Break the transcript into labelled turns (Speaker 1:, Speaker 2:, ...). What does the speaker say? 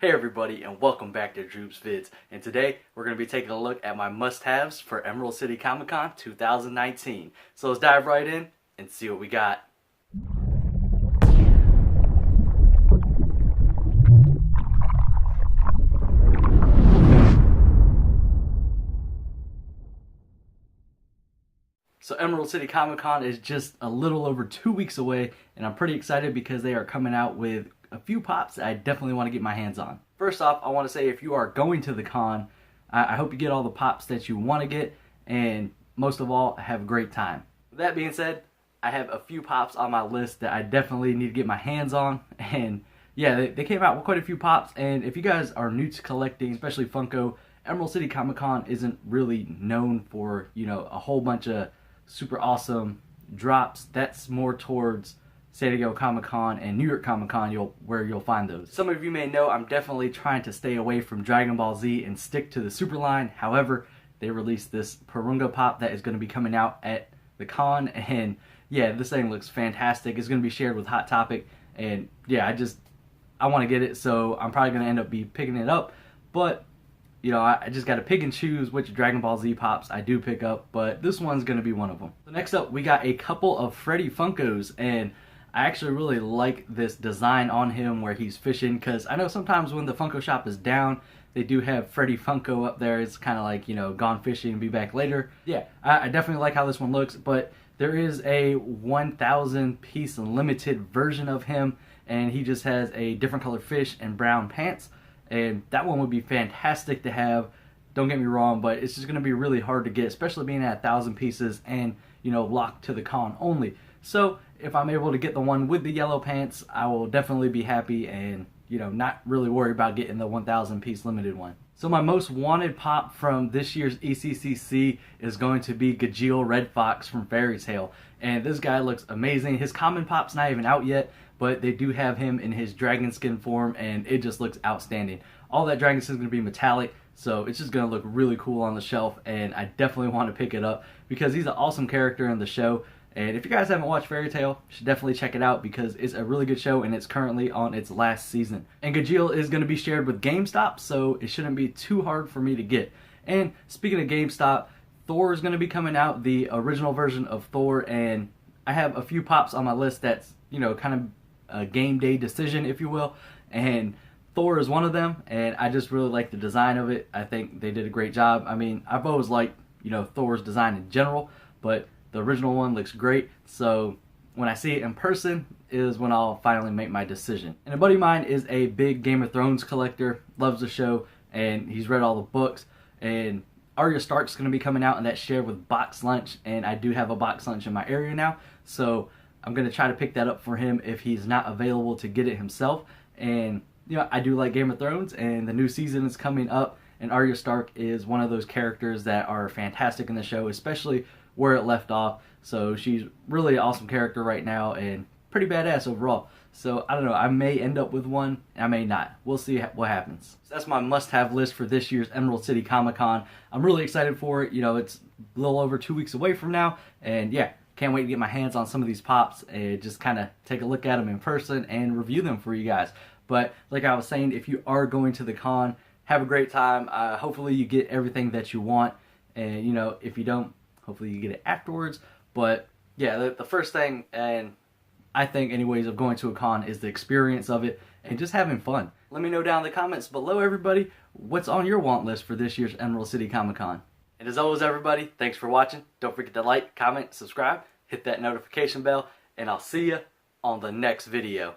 Speaker 1: Hey everybody, and welcome back to Droobz Vids. And today we're going to be taking a look at my must-haves for Emerald City Comic Con 2019. So let's dive right in and see what we got. So Emerald City Comic Con is just a little over 2 weeks away, and I'm pretty excited because they are coming out with a few pops that I definitely want to get my hands on. First off, I want to say if you are going to the con, I hope you get all the pops that you want to get, and most of all, have a great time. With that being said, I have a few pops on my list that I definitely need to get my hands on, and yeah, they came out with quite a few pops, and if you guys are new to collecting, especially Funko, Emerald City Comic Con isn't really known for, a whole bunch of super awesome drops. That's more towards San Diego Comic Con and New York Comic Con where you'll find those. Some of you may know I'm definitely trying to stay away from Dragon Ball Z and stick to the Super line. However, they released this Piranha Pop that is going to be coming out at the con, and yeah, this thing looks fantastic. It's going to be shared with Hot Topic, and yeah, I want to get it, so I'm probably going to end up picking it up, but I just got to pick and choose which Dragon Ball Z pops I do pick up, but this one's going to be one of them. So next up, we got a couple of Freddy Funkos, and I actually really like this design on him where he's fishing, because I know sometimes when the Funko shop is down, they do have Freddy Funko up there. It's kind of like, gone fishing, be back later. Yeah, I definitely like how this one looks, but there is a 1,000 piece limited version of him, and he just has a different color fish and brown pants, and that one would be fantastic to have. Don't get me wrong, but it's just going to be really hard to get, especially being at 1,000 pieces and, locked to the con only. So if I'm able to get the one with the yellow pants, I will definitely be happy and, not really worry about getting the 1,000 piece limited one. So my most wanted pop from this year's ECCC is going to be Gajeel Red Fox from Fairy Tail. And this guy looks amazing. His common pop's not even out yet, but they do have him in his dragon skin form, and it just looks outstanding. All that dragon skin is going to be metallic, so it's just going to look really cool on the shelf, and I definitely want to pick it up because he's an awesome character in the show. And if you guys haven't watched Fairy Tail, you should definitely check it out because it's a really good show and it's currently on its last season. And Gajeel is going to be shared with GameStop, so it shouldn't be too hard for me to get. And speaking of GameStop, Thor is going to be coming out, the original version of Thor, and I have a few pops on my list that's, kind of a game day decision, if you will, and Thor is one of them, and I just really like the design of it. I think they did a great job. I mean, I've always liked, Thor's design in general, but the original one looks great, so when I see it in person is when I'll finally make my decision. And a buddy of mine is a big Game of Thrones collector, loves the show, and he's read all the books, and Arya Stark's going to be coming out, and that's shared with Box Lunch, and I do have a Box Lunch in my area now, so I'm going to try to pick that up for him if he's not available to get it himself. And I do like Game of Thrones, and the new season is coming up, and Arya Stark is one of those characters that are fantastic in the show, especially where it left off. So she's really an awesome character right now and pretty badass overall. So I don't know, I may end up with one, I may not. We'll see what happens. So that's my must-have list for this year's Emerald City Comic Con. I'm really excited for it. It's a little over 2 weeks away from now, and yeah, can't wait to get my hands on some of these pops and just kind of take a look at them in person and review them for you guys. But like I was saying, if you are going to the con, have a great time. Hopefully you get everything that you want, and if you don't, hopefully you get it afterwards. But yeah, the first thing, and I think anyways, of going to a con is the experience of it and just having fun. Let me know down in the comments below, everybody, what's on your want list for this year's Emerald City Comic Con. And as always, everybody, thanks for watching. Don't forget to like, comment, subscribe, hit that notification bell, and I'll see you on the next video.